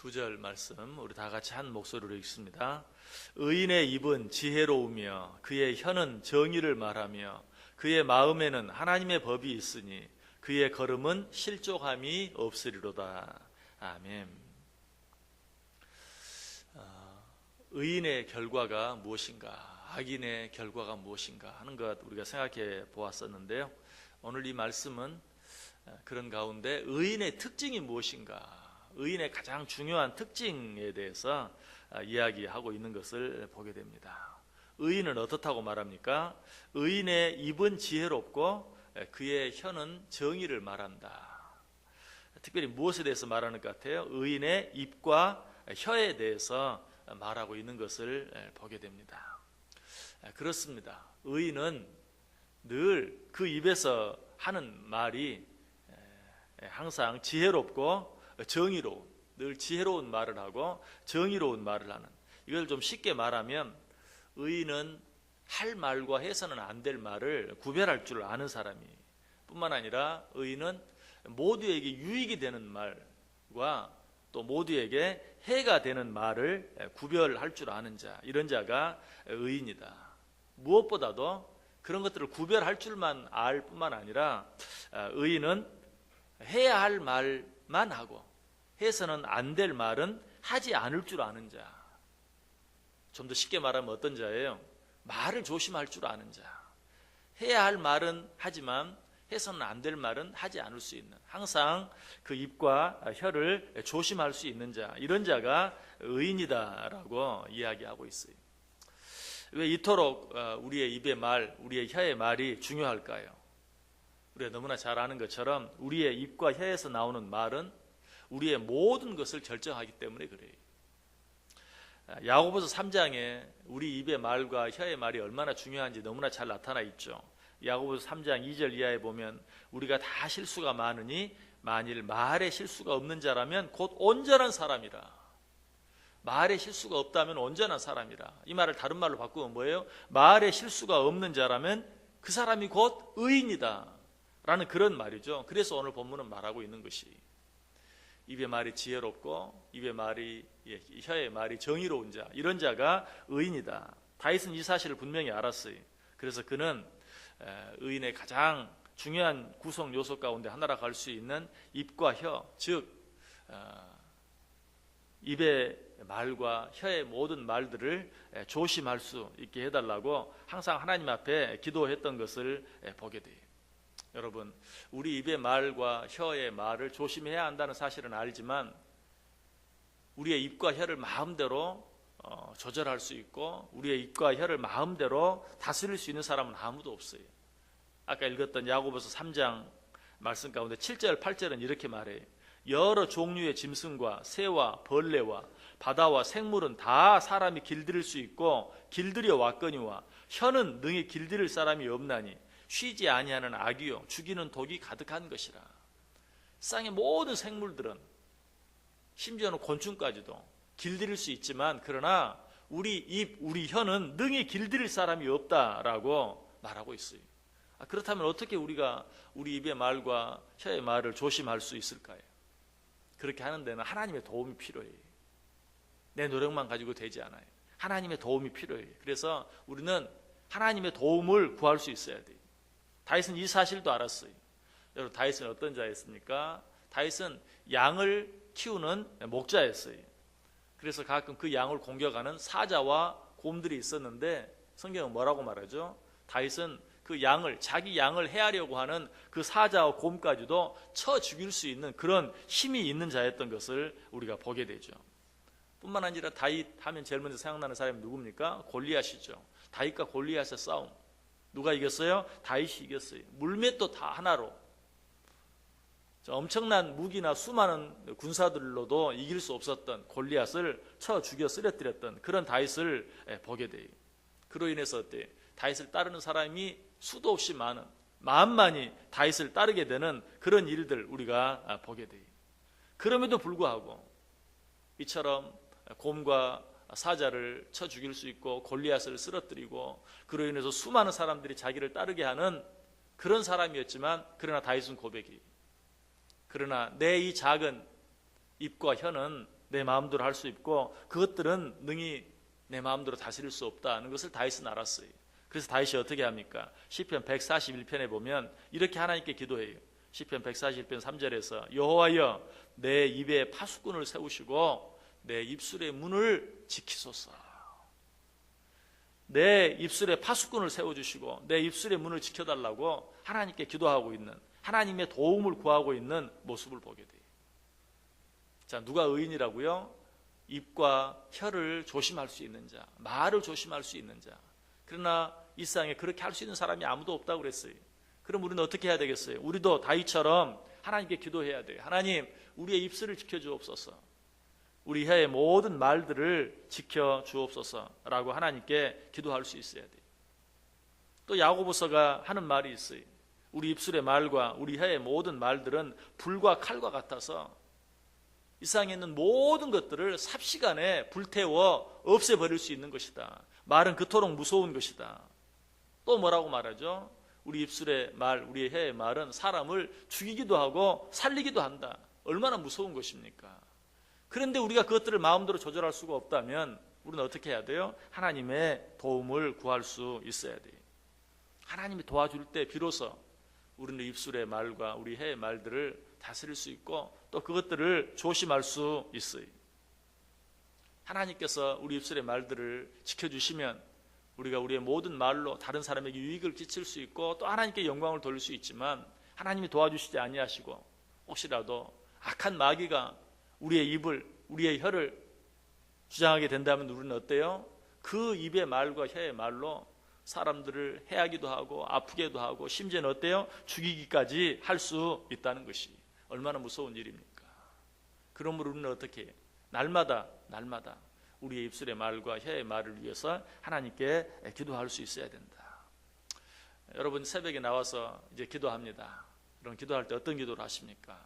두 절 말씀 우리 다 같이 한 목소리로 읽습니다. 의인의 입은 지혜로우며 그의 혀는 정의를 말하며 그의 마음에는 하나님의 법이 있으니 그의 걸음은 실족함이 없으리로다. 아멘. 의인의 결과가 무엇인가, 악인의 결과가 무엇인가 하는 것 우리가 생각해 보았었는데요. 오늘 이 말씀은 그런 가운데 의인의 특징이 무엇인가, 의인의 가장 중요한 특징에 대해서 이야기하고 있는 것을 보게 됩니다. 의인은 어떻다고 말합니까? 의인의 입은 지혜롭고 그의 혀는 정의를 말한다. 특별히 무엇에 대해서 말하는 것 같아요? 의인의 입과 혀에 대해서 말하고 있는 것을 보게 됩니다. 그렇습니다. 의인은 늘 그 입에서 하는 말이 항상 지혜롭고 정의로운, 늘 지혜로운 말을 하고 정의로운 말을 하는, 이걸 좀 쉽게 말하면 의인은 할 말과 해서는 안 될 말을 구별할 줄 아는 사람이, 뿐만 아니라 의인은 모두에게 유익이 되는 말과 또 모두에게 해가 되는 말을 구별할 줄 아는 자, 이런 자가 의인이다. 무엇보다도 그런 것들을 구별할 줄만 알 뿐만 아니라 의인은 해야 할 말만 하고 해서는 안 될 말은 하지 않을 줄 아는 자. 좀 더 쉽게 말하면 어떤 자예요? 말을 조심할 줄 아는 자. 해야 할 말은 하지만 해서는 안 될 말은 하지 않을 수 있는, 항상 그 입과 혀를 조심할 수 있는 자, 이런 자가 의인이다라고 이야기하고 있어요. 왜 이토록 우리의 입의 말, 우리의 혀의 말이 중요할까요? 우리가 너무나 잘 아는 것처럼 우리의 입과 혀에서 나오는 말은 우리의 모든 것을 결정하기 때문에 그래요. 야고보서 3장에 우리 입의 말과 혀의 말이 얼마나 중요한지 너무나 잘 나타나 있죠. 야고보서 3장 2절 이하에 보면 우리가 다 실수가 많으니 만일 말에 실수가 없는 자라면 곧 온전한 사람이라. 말에 실수가 없다면 온전한 사람이라. 이 말을 다른 말로 바꾸면 뭐예요? 말에 실수가 없는 자라면 그 사람이 곧 의인이다 라는 그런 말이죠. 그래서 오늘 본문은 말하고 있는 것이, 입의 말이 지혜롭고 입의 말이, 혀의 말이 정의로운 자, 이런 자가 의인이다. 다윗은 이 사실을 분명히 알았어요. 그래서 그는 의인의 가장 중요한 구성 요소 가운데 하나라고 할 수 있는 입과 혀, 즉 입의 말과 혀의 모든 말들을 조심할 수 있게 해달라고 항상 하나님 앞에 기도했던 것을 보게 돼요. 여러분, 우리 입의 말과 혀의 말을 조심해야 한다는 사실은 알지만 우리의 입과 혀를 마음대로 조절할 수 있고 우리의 입과 혀를 마음대로 다스릴 수 있는 사람은 아무도 없어요. 아까 읽었던 야고보서 3장 말씀 가운데 7절 8절은 이렇게 말해요. 여러 종류의 짐승과 새와 벌레와 바다와 생물은 다 사람이 길들일 수 있고 길들여 왔거니와 혀는 능히 길들일 사람이 없나니 쉬지 아니하는 악이요 죽이는 독이 가득한 것이라. 세상의 모든 생물들은, 심지어는 곤충까지도 길들일 수 있지만 그러나 우리 입, 우리 혀는 능히 길들일 사람이 없다라고 말하고 있어요. 그렇다면 어떻게 우리가 우리 입의 말과 혀의 말을 조심할 수 있을까요? 그렇게 하는 데는 하나님의 도움이 필요해요. 내 노력만 가지고 되지 않아요. 하나님의 도움이 필요해요. 그래서 우리는 하나님의 도움을 구할 수 있어야 돼요. 다윗은 이 사실도 알았어요. 여러분, 다윗은 어떤 자였습니까? 다윗은 양을 키우는 목자였어요. 그래서 가끔 그 양을 공격하는 사자와 곰들이 있었는데 성경은 뭐라고 말하죠? 다윗은 그 양을, 자기 양을 해하려고 하는 그 사자와 곰까지도 쳐 죽일 수 있는 그런 힘이 있는 자였던 것을 우리가 보게 되죠. 뿐만 아니라 다윗 하면 제일 먼저 생각나는 사람이 누굽니까? 골리앗이죠. 다윗과 골리앗의 싸움, 누가 이겼어요? 다윗이 이겼어요. 물맷도 다 하나로, 엄청난 무기나 수많은 군사들로도 이길 수 없었던 골리앗을 쳐 죽여 쓰러뜨렸던 그런 다윗을 보게 돼요. 그로 인해서 어때요? 다윗을 따르는 사람이 수도 없이 많은, 만만이 다윗을 따르게 되는 그런 일들 우리가 보게 돼요. 그럼에도 불구하고 이처럼 곰과 사자를 쳐 죽일 수 있고 골리앗을 쓰러뜨리고 그로 인해서 수많은 사람들이 자기를 따르게 하는 그런 사람이었지만, 그러나 다윗은 고백이, 그러나 내 이 작은 입과 혀는 내 마음대로 할 수 있고 그것들은 능히 내 마음대로 다스릴 수 없다는 것을 다윗은 알았어요. 그래서 다윗이 어떻게 합니까? 시편 141편에 보면 이렇게 하나님께 기도해요. 시편 141편 3절에서 여호와여 내 입에 파수꾼을 세우시고 내 입술의 문을 지키소서. 내 입술에 파수꾼을 세워주시고 내 입술의 문을 지켜달라고 하나님께 기도하고 있는, 하나님의 도움을 구하고 있는 모습을 보게 돼요. 자, 누가 의인이라고요? 입과 혀를 조심할 수 있는 자, 말을 조심할 수 있는 자. 그러나 이 세상에 그렇게 할 수 있는 사람이 아무도 없다고 그랬어요. 그럼 우리는 어떻게 해야 되겠어요? 우리도 다윗처럼 하나님께 기도해야 돼요. 하나님, 우리의 입술을 지켜주옵소서. 우리 혀의 모든 말들을 지켜주옵소서라고 하나님께 기도할 수 있어야 돼요. 또 야고보서가 하는 말이 있어요. 우리 입술의 말과 우리 혀의 모든 말들은 불과 칼과 같아서 이 세상에 있는 모든 것들을 삽시간에 불태워 없애버릴 수 있는 것이다. 말은 그토록 무서운 것이다. 또 뭐라고 말하죠? 우리 입술의 말, 우리의 혀의 말은 사람을 죽이기도 하고 살리기도 한다. 얼마나 무서운 것입니까? 그런데 우리가 그것들을 마음대로 조절할 수가 없다면 우리는 어떻게 해야 돼요? 하나님의 도움을 구할 수 있어야 돼요. 하나님이 도와줄 때 비로소 우리는 입술의 말과 우리 혀의 말들을 다스릴 수 있고 또 그것들을 조심할 수 있어요. 하나님께서 우리 입술의 말들을 지켜주시면 우리가 우리의 모든 말로 다른 사람에게 유익을 끼칠 수 있고 또 하나님께 영광을 돌릴 수 있지만 하나님이 도와주시지 아니하시고 혹시라도 악한 마귀가 우리의 입을, 우리의 혀를 주장하게 된다면 우리는 어때요? 그 입의 말과 혀의 말로 사람들을 해하기도 하고 아프게도 하고 심지어는 어때요? 죽이기까지 할 수 있다는 것이 얼마나 무서운 일입니까? 그러므로 우리는 어떻게 해요? 날마다 우리의 입술의 말과 혀의 말을 위해서 하나님께 기도할 수 있어야 된다. 여러분 새벽에 나와서 이제 기도합니다. 그럼 기도할 때 어떤 기도를 하십니까?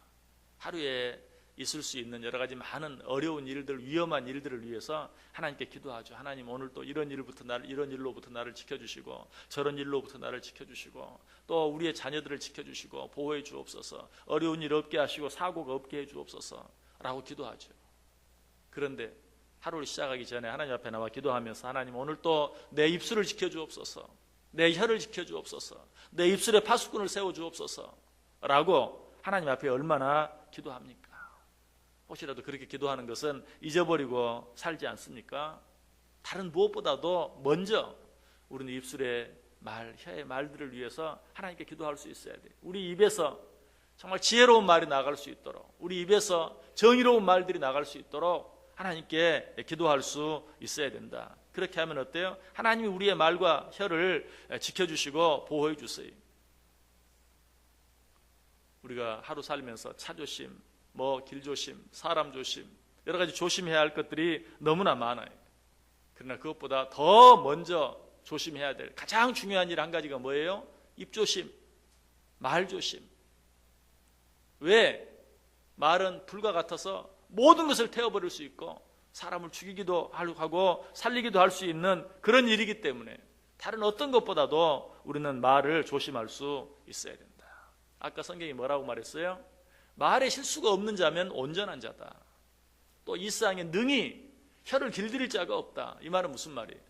하루에 있을 수 있는 여러 가지 많은 어려운 일들, 위험한 일들을 위해서 하나님께 기도하죠. 하나님 오늘 또 이런 일로부터 나를 지켜주시고 저런 일로부터 나를 지켜주시고 또 우리의 자녀들을 지켜주시고 보호해 주옵소서. 어려운 일 없게 하시고 사고가 없게 해 주옵소서 라고 기도하죠. 그런데 하루를 시작하기 전에 하나님 앞에 나와 기도하면서 하나님 오늘 또 내 입술을 지켜주옵소서. 내 혀를 지켜주옵소서. 내 입술에 파수꾼을 세워주옵소서 라고 하나님 앞에 얼마나 기도합니까? 혹시라도 그렇게 기도하는 것은 잊어버리고 살지 않습니까? 다른 무엇보다도 먼저 우리는 입술의 말, 혀의 말들을 위해서 하나님께 기도할 수 있어야 돼요. 우리 입에서 정말 지혜로운 말이 나갈 수 있도록, 우리 입에서 정의로운 말들이 나갈 수 있도록 하나님께 기도할 수 있어야 된다. 그렇게 하면 어때요? 하나님이 우리의 말과 혀를 지켜주시고 보호해 주세요. 우리가 하루 살면서 차 조심, 길 조심, 사람 조심, 여러 가지 조심해야 할 것들이 너무나 많아요. 그러나 그것보다 더 먼저 조심해야 될 가장 중요한 일 한 가지가 뭐예요? 입 조심, 말 조심. 왜? 말은 불과 같아서 모든 것을 태워버릴 수 있고 사람을 죽이기도 하고 살리기도 할 수 있는 그런 일이기 때문에 다른 어떤 것보다도 우리는 말을 조심할 수 있어야 된다. 아까 성경이 뭐라고 말했어요? 말에 실수가 없는 자면 온전한 자다. 또 이 세상에 능히 혀를 길들일 자가 없다. 이 말은 무슨 말이에요?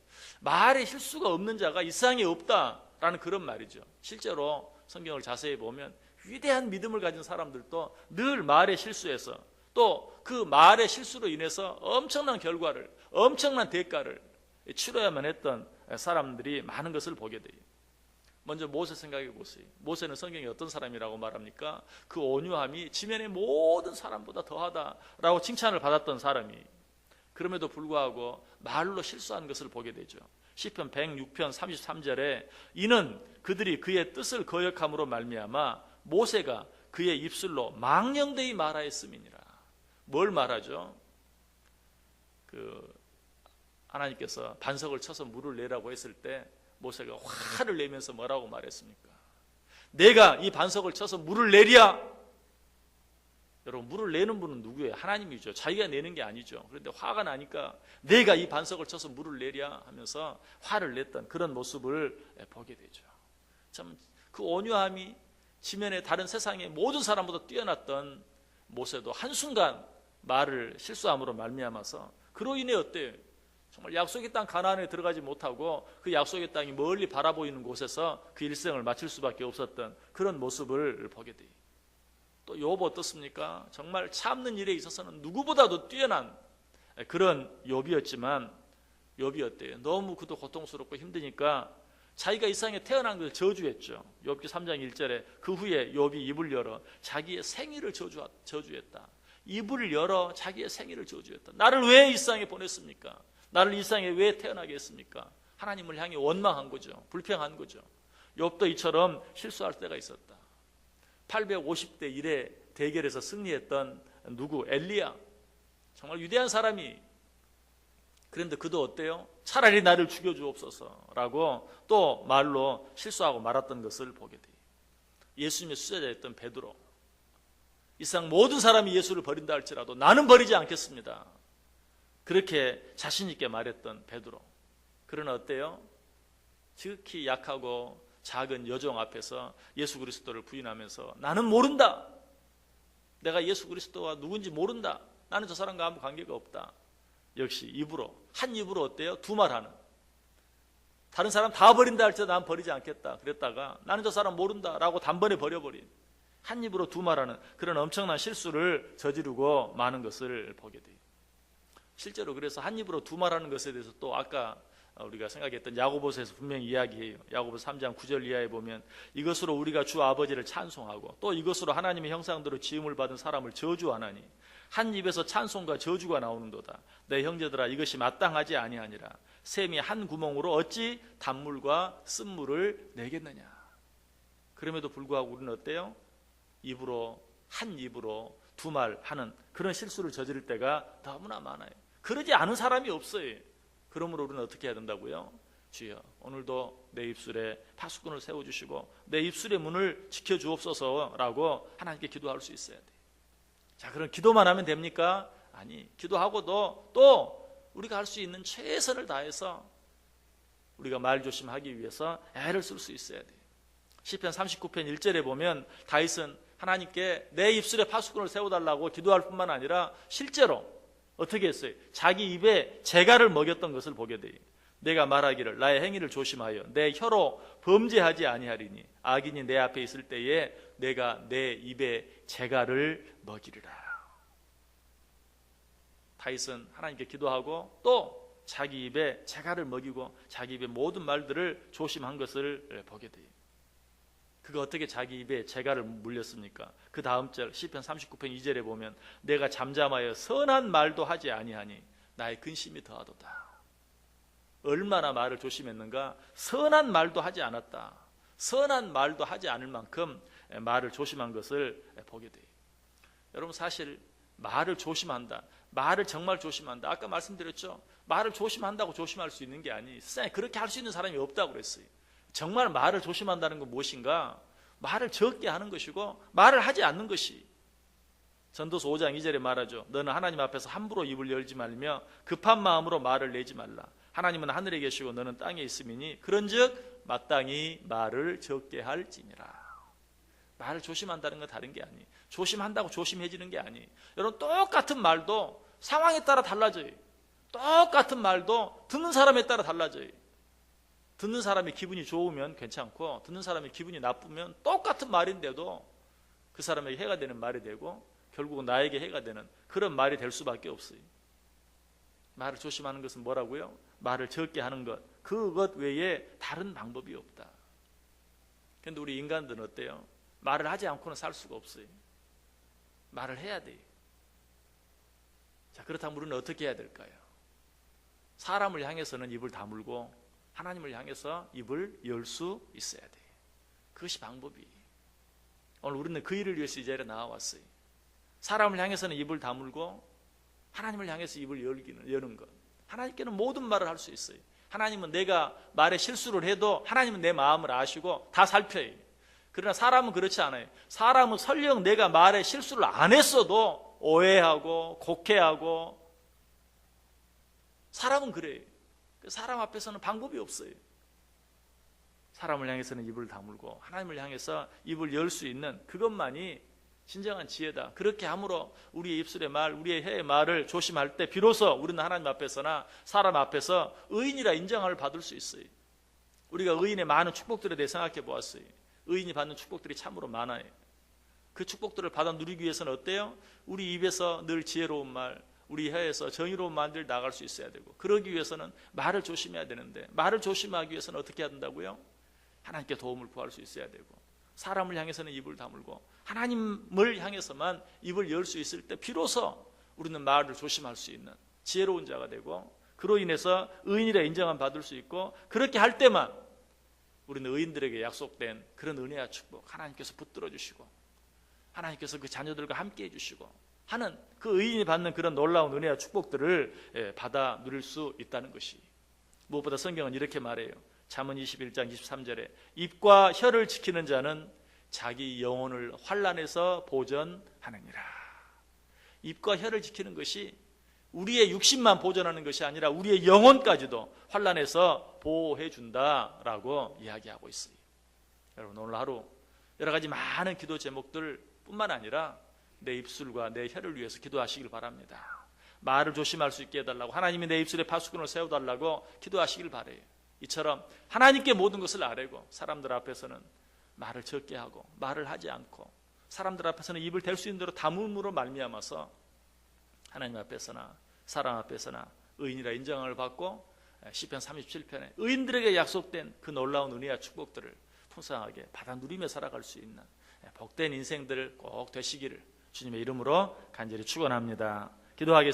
말에 실수가 없는 자가 이 세상에 없다라는 그런 말이죠. 실제로 성경을 자세히 보면 위대한 믿음을 가진 사람들도 늘 말에 실수해서 또 그 말의 실수로 인해서 엄청난 결과를, 엄청난 대가를 치러야만 했던 사람들이 많은 것을 보게 돼요. 먼저 모세 생각해 보세요. 모세는 성경에 어떤 사람이라고 말합니까? 그 온유함이 지면의 모든 사람보다 더하다라고 칭찬을 받았던 사람이, 그럼에도 불구하고 말로 실수한 것을 보게 되죠. 시편 106편 33절에 이는 그들이 그의 뜻을 거역함으로 말미암아 모세가 그의 입술로 망령되이 말하였음이니라. 뭘 말하죠? 하나님께서 반석을 쳐서 물을 내라고 했을 때 모세가 화를 내면서 뭐라고 말했습니까? 내가 이 반석을 쳐서 물을 내랴. 여러분, 물을 내는 분은 누구예요? 하나님이죠. 자기가 내는 게 아니죠. 그런데 화가 나니까 내가 이 반석을 쳐서 물을 내랴 하면서 화를 냈던 그런 모습을 보게 되죠. 참 그 온유함이 지면의 다른 세상의 모든 사람보다 뛰어났던 모세도 한순간 말을 실수함으로 말미암아서 그로 인해 어때요? 정말 약속의 땅 가나안에 들어가지 못하고 그 약속의 땅이 멀리 바라보이는 곳에서 그 일생을 마칠 수밖에 없었던 그런 모습을 보게 돼요. 또 욥 어떻습니까? 정말 참는 일에 있어서는 누구보다도 뛰어난 그런 욥이었지만 욥이 어때요? 너무 그도 고통스럽고 힘드니까 자기가 이 세상에 태어난 것을 저주했죠. 욥기 3장 1절에 그 후에 욥이 입을 열어 자기의 생일을 저주했다. 입을 열어 자기의 생일을 저주했다. 나를 왜 이 세상에 보냈습니까? 나를 이 세상에 왜 태어나게 했습니까? 하나님을 향해 원망한 거죠. 불평한 거죠. 욥도 이처럼 실수할 때가 있었다. 850대 1의 대결에서 승리했던 누구? 엘리야. 정말 위대한 사람이. 그런데 그도 어때요? 차라리 나를 죽여주옵소서라고 또 말로 실수하고 말았던 것을 보게 돼요. 예수님의 수제자였던 베드로. 이 세상 모든 사람이 예수를 버린다 할지라도 나는 버리지 않겠습니다. 그렇게 자신 있게 말했던 베드로. 그러나 어때요? 지극히 약하고 작은 여종 앞에서 예수 그리스도를 부인하면서 나는 모른다. 내가 예수 그리스도가 누군지 모른다. 나는 저 사람과 아무 관계가 없다. 역시 입으로, 한 입으로 어때요? 두 말하는. 다른 사람 다 버린다 할지라도 난 버리지 않겠다. 그랬다가 나는 저 사람 모른다라고 단번에 버려버린 한 입으로 두 말하는 그런 엄청난 실수를 저지르고 마는 것을 보게 돼요. 실제로 그래서 한 입으로 두 말하는 것에 대해서 또 아까 우리가 생각했던 야고보서에서 분명히 이야기해요. 야고보서 3장 9절 이하에 보면 이것으로 우리가 주 아버지를 찬송하고 또 이것으로 하나님의 형상대로 지음을 받은 사람을 저주하나니 한 입에서 찬송과 저주가 나오는도다. 내 형제들아 이것이 마땅하지 아니하니라. 샘이 한 구멍으로 어찌 단물과 쓴물을 내겠느냐. 그럼에도 불구하고 우리는 어때요? 입으로 한 입으로 두 말 하는 그런 실수를 저지를 때가 너무나 많아요. 그러지 않은 사람이 없어요. 그러므로 우리는 어떻게 해야 된다고요? 주여 오늘도 내 입술에 파수꾼을 세워주시고 내 입술의 문을 지켜주옵소서라고 하나님께 기도할 수 있어야 돼요. 자, 그럼 기도만 하면 됩니까? 아니, 기도하고도 또 우리가 할 수 있는 최선을 다해서 우리가 말 조심하기 위해서 애를 쓸 수 있어야 돼요. 시편 39편 1절에 보면 다윗은 하나님께 내 입술에 파수꾼을 세워달라고 기도할 뿐만 아니라 실제로 어떻게 했어요? 자기 입에 재갈을 먹였던 것을 보게 돼요. 내가 말하기를 나의 행위를 조심하여 내 혀로 범죄하지 아니하리니 악인이 내 앞에 있을 때에 내가 내 입에 재갈을 먹이리라. 다윗은 하나님께 기도하고 또 자기 입에 재갈을 먹이고 자기 입의 모든 말들을 조심한 것을 보게 돼요. 그가 어떻게 자기 입에 재갈을 물렸습니까? 그 다음 절 시편 39편 2절에 보면 내가 잠잠하여 선한 말도 하지 아니하니 나의 근심이 더하도다. 얼마나 말을 조심했는가? 선한 말도 하지 않았다. 선한 말도 하지 않을 만큼 말을 조심한 것을 보게 돼요. 여러분 사실 말을 조심한다. 말을 정말 조심한다. 아까 말씀드렸죠? 말을 조심한다고 조심할 수 있는 게 아니. 세상에 그렇게 할 수 있는 사람이 없다고 그랬어요. 정말 말을 조심한다는 건 무엇인가? 말을 적게 하는 것이고 말을 하지 않는 것이. 전도서 5장 2절에 말하죠. 너는 하나님 앞에서 함부로 입을 열지 말며 급한 마음으로 말을 내지 말라. 하나님은 하늘에 계시고 너는 땅에 있음이니 그런즉 마땅히 말을 적게 할지니라. 말을 조심한다는 건 다른 게 아니. 조심한다고 조심해지는 게 아니. 여러분 똑같은 말도 상황에 따라 달라져요. 똑같은 말도 듣는 사람에 따라 달라져요. 듣는 사람이 기분이 좋으면 괜찮고 듣는 사람이 기분이 나쁘면 똑같은 말인데도 그 사람에게 해가 되는 말이 되고 결국은 나에게 해가 되는 그런 말이 될 수밖에 없어요. 말을 조심하는 것은 뭐라고요? 말을 적게 하는 것. 그것 외에 다른 방법이 없다. 그런데 우리 인간들은 어때요? 말을 하지 않고는 살 수가 없어요. 말을 해야 돼요. 자, 그렇다면 우리는 어떻게 해야 될까요? 사람을 향해서는 입을 다물고 하나님을 향해서 입을 열 수 있어야 돼요. 그것이 방법이에요. 오늘 우리는 그 일을 위해서 이 자리에 나와왔어요. 사람을 향해서는 입을 다물고 하나님을 향해서 입을 여는 것. 하나님께는 모든 말을 할 수 있어요. 하나님은 내가 말에 실수를 해도 하나님은 내 마음을 아시고 다 살펴요. 그러나 사람은 그렇지 않아요. 사람은 설령 내가 말에 실수를 안 했어도 오해하고 곡해하고 사람은 그래요. 사람 앞에서는 방법이 없어요. 사람을 향해서는 입을 다물고 하나님을 향해서 입을 열 수 있는 그것만이 진정한 지혜다. 그렇게 함으로 우리의 입술의 말, 우리의 혀의 말을 조심할 때 비로소 우리는 하나님 앞에서나 사람 앞에서 의인이라 인정을 받을 수 있어요. 우리가 의인의 많은 축복들에 대해 생각해 보았어요. 의인이 받는 축복들이 참으로 많아요. 그 축복들을 받아 누리기 위해서는 어때요? 우리 입에서 늘 지혜로운 말, 우리 혀에서 정의로운 말들 나갈 수 있어야 되고, 그러기 위해서는 말을 조심해야 되는데, 말을 조심하기 위해서는 어떻게 해야 된다고요? 하나님께 도움을 구할 수 있어야 되고, 사람을 향해서는 입을 다물고 하나님을 향해서만 입을 열 수 있을 때 비로소 우리는 말을 조심할 수 있는 지혜로운 자가 되고, 그로 인해서 의인이라 인정함 받을 수 있고, 그렇게 할 때만 우리는 의인들에게 약속된 그런 은혜와 축복 하나님께서 붙들어 주시고, 하나님께서 그 자녀들과 함께 해주시고 하는 그 의인이 받는 그런 놀라운 은혜와 축복들을 받아 누릴 수 있다는 것이, 무엇보다 성경은 이렇게 말해요. 잠언 21장 23절에 입과 혀를 지키는 자는 자기 영혼을 환난에서 보전하느니라. 입과 혀를 지키는 것이 우리의 육신만 보존하는 것이 아니라 우리의 영혼까지도 환난에서 보호해 준다라고 이야기하고 있어요. 여러분, 오늘 하루 여러 가지 많은 기도 제목들 뿐만 아니라 내 입술과 내 혀를 위해서 기도하시길 바랍니다. 말을 조심할 수 있게 해달라고, 하나님이 내 입술에 파수꾼을 세워달라고 기도하시길 바라요. 이처럼 하나님께 모든 것을 아뢰고, 사람들 앞에서는 말을 적게 하고 말을 하지 않고, 사람들 앞에서는 입을 댈 수 있는 대로 다문으로 말미암아서 하나님 앞에서나 사람 앞에서나 의인이라 인정을 받고, 시편 37편에 의인들에게 약속된 그 놀라운 은혜와 축복들을 풍성하게 받아 누리며 살아갈 수 있는 복된 인생들 꼭 되시기를 주님의 이름으로 간절히 축원합니다. 기도하겠습니다.